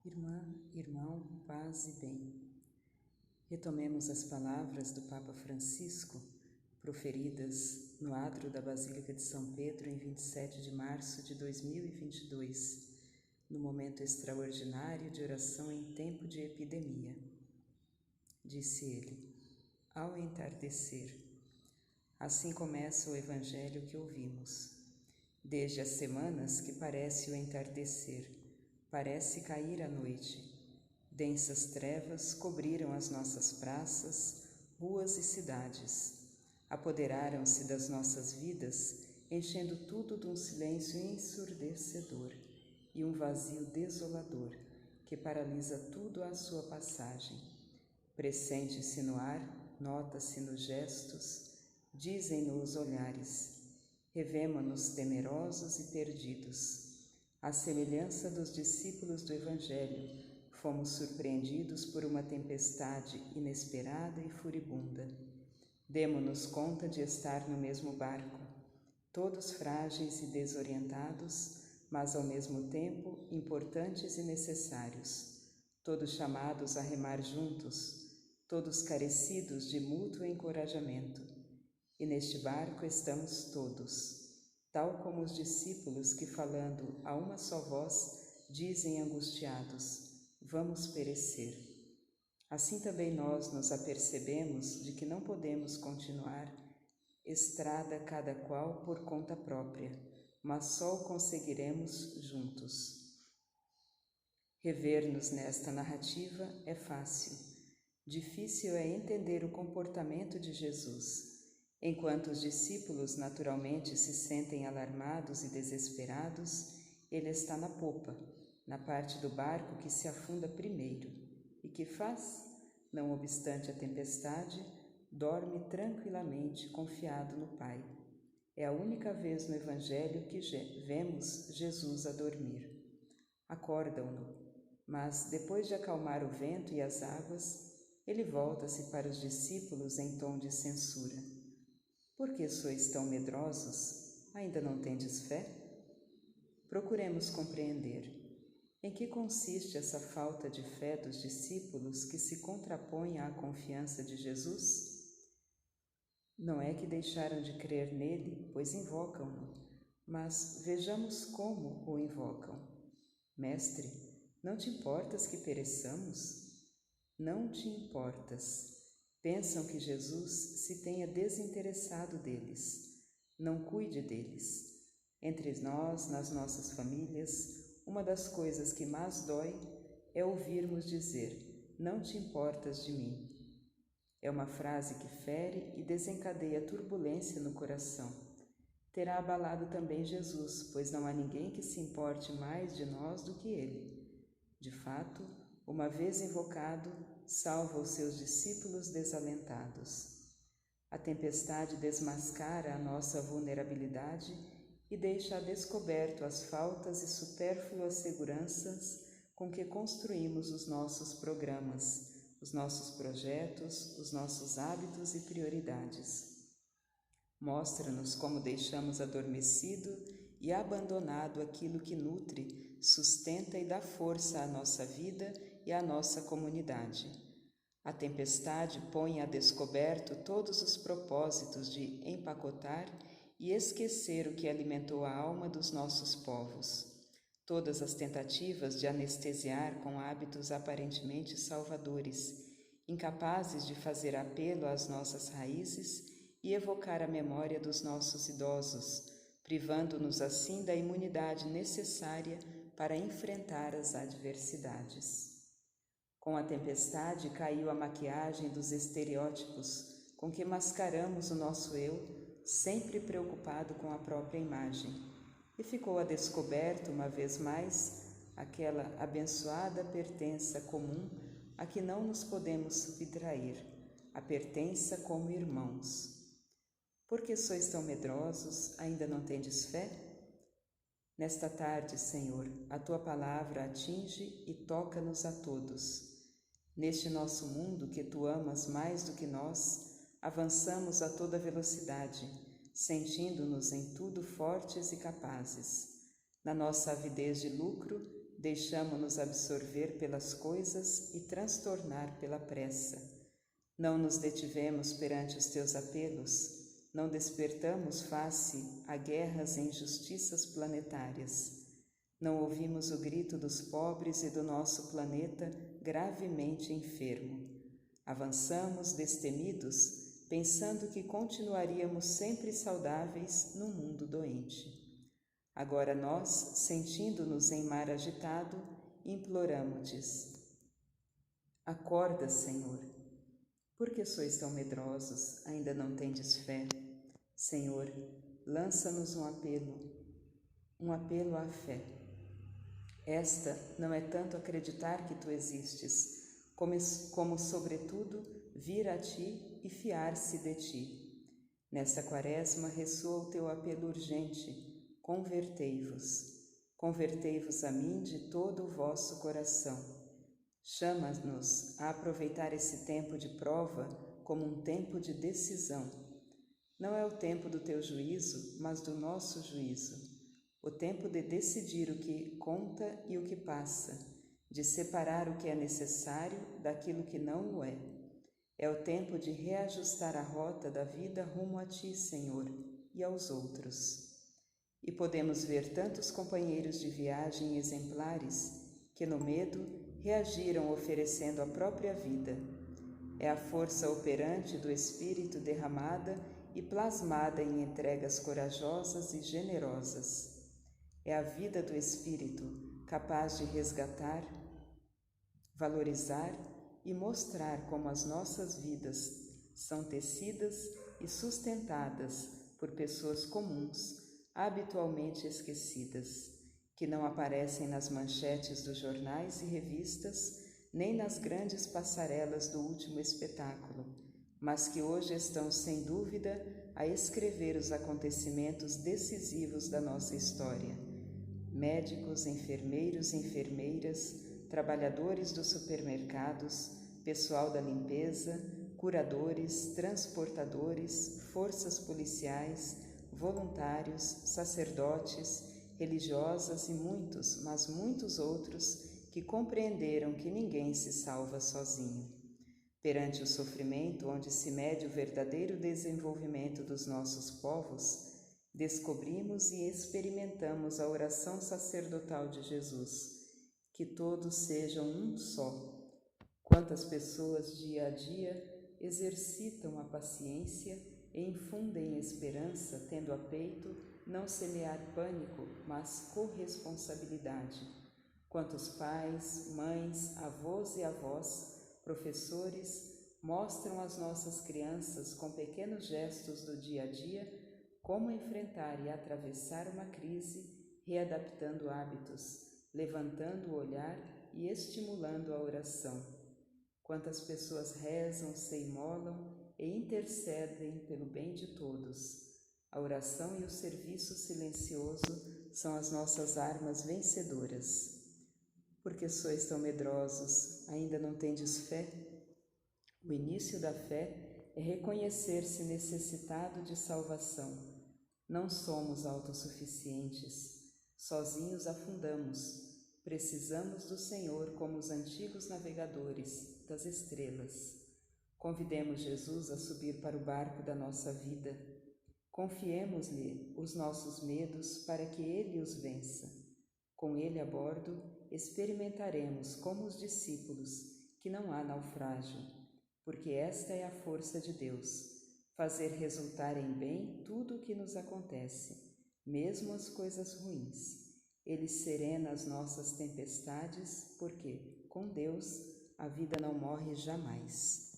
Irmã, irmão, paz e bem. Retomemos as palavras do Papa Francisco, proferidas no átrio da Basílica de São Pedro em 27 de março de 2022, no momento extraordinário de oração em tempo de epidemia. Disse ele: ao entardecer. Assim começa o Evangelho que ouvimos. Desde as semanas que parece o entardecer, parece cair a noite. Densas trevas cobriram as nossas praças, ruas e cidades. Apoderaram-se das nossas vidas, enchendo tudo de um silêncio ensurdecedor e um vazio desolador que paralisa tudo à sua passagem. Pressente-se no ar, nota-se nos gestos, dizem-no os olhares. Revemo-nos temerosos e perdidos. À semelhança dos discípulos do Evangelho, fomos surpreendidos por uma tempestade inesperada e furibunda. Demo-nos conta de estar no mesmo barco, todos frágeis e desorientados, mas ao mesmo tempo importantes e necessários, todos chamados a remar juntos, todos carecidos de mútuo encorajamento. E neste barco estamos todos, tal como os discípulos que, falando a uma só voz, dizem angustiados: vamos perecer. Assim também nós nos apercebemos de que não podemos continuar estrada cada qual por conta própria, mas só o conseguiremos juntos. Rever-nos nesta narrativa é fácil. Difícil é entender o comportamento de Jesus. Enquanto os discípulos naturalmente se sentem alarmados e desesperados, ele está na popa, na parte do barco que se afunda primeiro. E que faz? Não obstante a tempestade, dorme tranquilamente, confiado no Pai. É a única vez no Evangelho que vemos Jesus a dormir. Acordam-no, mas depois de acalmar o vento e as águas, ele volta-se para os discípulos em tom de censura. Por que sois tão medrosos? Ainda não tendes fé? Procuremos compreender. Em que consiste essa falta de fé dos discípulos que se contrapõe à confiança de Jesus? Não é que deixaram de crer nele, pois invocam-no, mas vejamos como o invocam. Mestre, não te importas que pereçamos? Não te importas. Pensam que Jesus se tenha desinteressado deles. Não cuide deles. Entre nós, nas nossas famílias, uma das coisas que mais dói é ouvirmos dizer: não te importas de mim. É uma frase que fere e desencadeia turbulência no coração. Terá abalado também Jesus, pois não há ninguém que se importe mais de nós do que ele. De fato, uma vez invocado, salva os seus discípulos desalentados. A tempestade desmascara a nossa vulnerabilidade e deixa a descoberto as faltas e supérfluas seguranças com que construímos os nossos programas, os nossos projetos, os nossos hábitos e prioridades. Mostra-nos como deixamos adormecido e abandonado aquilo que nutre, sustenta e dá força à nossa vida e à nossa comunidade. A tempestade põe a descoberto todos os propósitos de empacotar e esquecer o que alimentou a alma dos nossos povos. Todas as tentativas de anestesiar com hábitos aparentemente salvadores, incapazes de fazer apelo às nossas raízes e evocar a memória dos nossos idosos, privando-nos assim da imunidade necessária para enfrentar as adversidades. Com a tempestade caiu a maquiagem dos estereótipos com que mascaramos o nosso eu, sempre preocupado com a própria imagem, e ficou a descoberto, uma vez mais, aquela abençoada pertença comum a que não nos podemos subtrair, a pertença como irmãos. Por que sois tão medrosos? Ainda não tendes fé? Nesta tarde, Senhor, a Tua palavra atinge e toca-nos a todos. Neste nosso mundo que Tu amas mais do que nós, avançamos a toda velocidade, sentindo-nos em tudo fortes e capazes. Na nossa avidez de lucro, deixamo-nos absorver pelas coisas e transtornar pela pressa. Não nos detivemos perante os teus apelos, não despertamos face a guerras e injustiças planetárias. Não ouvimos o grito dos pobres e do nosso planeta gravemente enfermo. Avançamos destemidos, pensando que continuaríamos sempre saudáveis num mundo doente. Agora nós, sentindo-nos em mar agitado, imploramo-te: acorda, Senhor. Por que sois tão medrosos? Ainda não tendes fé? Senhor, lança-nos um apelo à fé. Esta não é tanto acreditar que tu existes, como sobretudo vir a ti e fiar-se de ti. Nesta quaresma ressoa o teu apelo urgente: convertei-vos. Convertei-vos a mim de todo o vosso coração. Chama-nos a aproveitar esse tempo de prova como um tempo de decisão. Não é o tempo do teu juízo, mas do nosso juízo. O tempo de decidir o que conta e o que passa, de separar o que é necessário daquilo que não o é. É o tempo de reajustar a rota da vida rumo a ti, Senhor, e aos outros. E podemos ver tantos companheiros de viagem exemplares que, no medo, reagiram oferecendo a própria vida. É a força operante do Espírito derramada e plasmada em entregas corajosas e generosas. É a vida do Espírito capaz de resgatar, valorizar e mostrar como as nossas vidas são tecidas e sustentadas por pessoas comuns, habitualmente esquecidas, que não aparecem nas manchetes dos jornais e revistas, nem nas grandes passarelas do último espetáculo, mas que hoje estão, sem dúvida, a escrever os acontecimentos decisivos da nossa história. Médicos, enfermeiros e enfermeiras, trabalhadores dos supermercados, pessoal da limpeza, curadores, transportadores, forças policiais, voluntários, sacerdotes, religiosas e muitos, mas muitos outros que compreenderam que ninguém se salva sozinho. Perante o sofrimento onde se mede o verdadeiro desenvolvimento dos nossos povos, descobrimos e experimentamos a oração sacerdotal de Jesus, que todos sejam um só. Quantas pessoas dia a dia exercitam a paciência e infundem esperança, tendo a peito não semear pânico, mas corresponsabilidade. Quantos pais, mães, avós e avós, professores, mostram às nossas crianças, com pequenos gestos do dia a dia, como enfrentar e atravessar uma crise, readaptando hábitos, levantando o olhar e estimulando a oração. Quantas pessoas rezam, se imolam e intercedem pelo bem de todos. A oração e o serviço silencioso são as nossas armas vencedoras. Por que sois tão medrosos? Ainda não tendes fé? O início da fé é reconhecer-se necessitado de salvação. Não somos autossuficientes. Sozinhos afundamos. Precisamos do Senhor como os antigos navegadores das estrelas. Convidemos Jesus a subir para o barco da nossa vida. Confiemos-lhe os nossos medos para que Ele os vença. Com Ele a bordo, experimentaremos, como os discípulos, que não há naufrágio, porque esta é a força de Deus, fazer resultar em bem tudo o que nos acontece, mesmo as coisas ruins. Ele serena as nossas tempestades, porque, com Deus, a vida não morre jamais.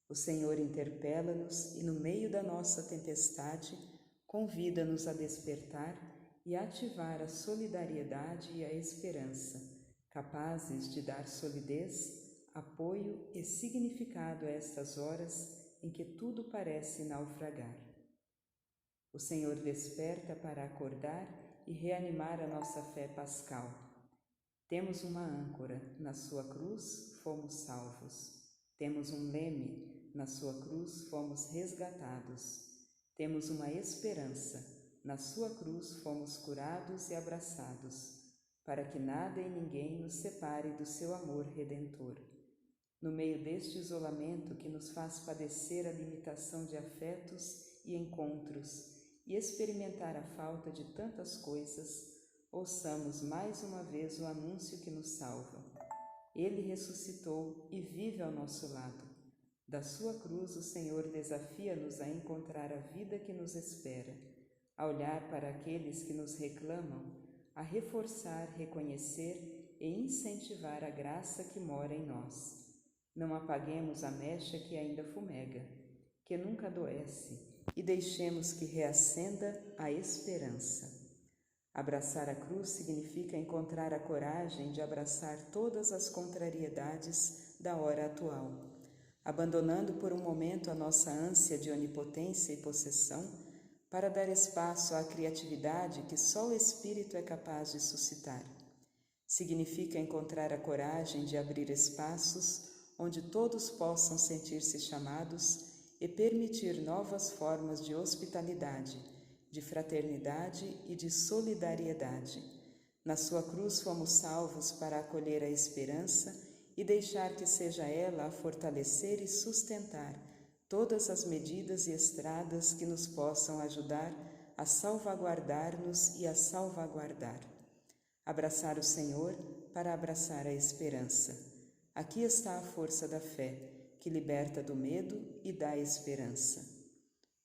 O Senhor interpela-nos e, no meio da nossa tempestade, convida-nos a despertar e ativar a solidariedade e a esperança, capazes de dar solidez, apoio e significado a estas horas em que tudo parece naufragar. O Senhor desperta para acordar e reanimar a nossa fé pascal. Temos uma âncora, na sua cruz fomos salvos. Temos um leme, na sua cruz fomos resgatados. Temos uma esperança, na sua cruz fomos curados e abraçados. para que nada e ninguém nos separe do seu amor redentor. No meio deste isolamento que nos faz padecer a limitação de afetos e encontros e experimentar a falta de tantas coisas, ouçamos mais uma vez o anúncio que nos salva. Ele ressuscitou e vive ao nosso lado. Da sua cruz o Senhor desafia-nos a encontrar a vida que nos espera, a olhar para aqueles que nos reclamam, a reforçar, reconhecer e incentivar a graça que mora em nós. Não apaguemos a mecha que ainda fumega, que nunca adoece, e deixemos que reacenda a esperança. Abraçar a cruz significa encontrar a coragem de abraçar todas as contrariedades da hora atual, abandonando por um momento a nossa ânsia de onipotência e possessão para dar espaço à criatividade que só o Espírito é capaz de suscitar. Significa encontrar a coragem de abrir espaços onde todos possam sentir-se chamados e permitir novas formas de hospitalidade, de fraternidade e de solidariedade. Na sua cruz fomos salvos para acolher a esperança e deixar que seja ela a fortalecer e sustentar todas as medidas e estradas que nos possam ajudar a salvaguardar-nos e a salvaguardar. Abraçar o Senhor para abraçar a esperança. Aqui está a força da fé, que liberta do medo e dá esperança.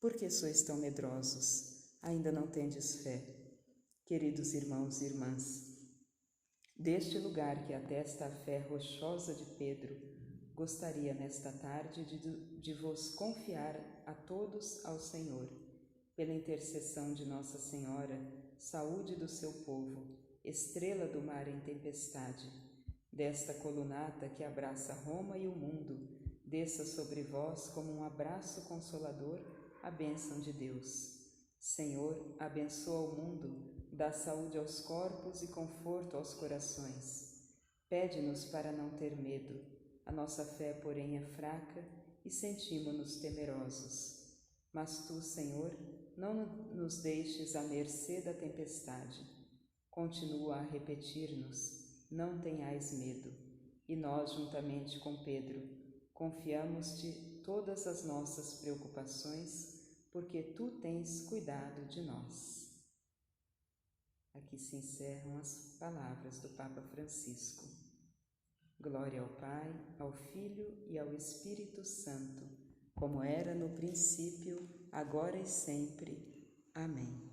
Por que sois tão medrosos? Ainda não tendes fé? Queridos irmãos e irmãs, deste lugar que atesta a fé rochosa de Pedro, gostaria nesta tarde de vos confiar a todos ao Senhor, pela intercessão de Nossa Senhora, saúde do seu povo, estrela do mar em tempestade, desta colunata que abraça Roma e o mundo, desça sobre vós como um abraço consolador a bênção de Deus. Senhor, abençoa o mundo, dá saúde aos corpos e conforto aos corações. Pede-nos para não ter medo. A nossa fé, porém, é fraca e sentimos-nos temerosos. Mas tu, Senhor, não nos deixes à mercê da tempestade. Continua a repetir-nos: não tenhais medo. E nós, juntamente com Pedro, confiamos-te todas as nossas preocupações, porque tu tens cuidado de nós. Aqui se encerram as palavras do Papa Francisco. Glória ao Pai, ao Filho e ao Espírito Santo, como era no princípio, agora e sempre. Amém.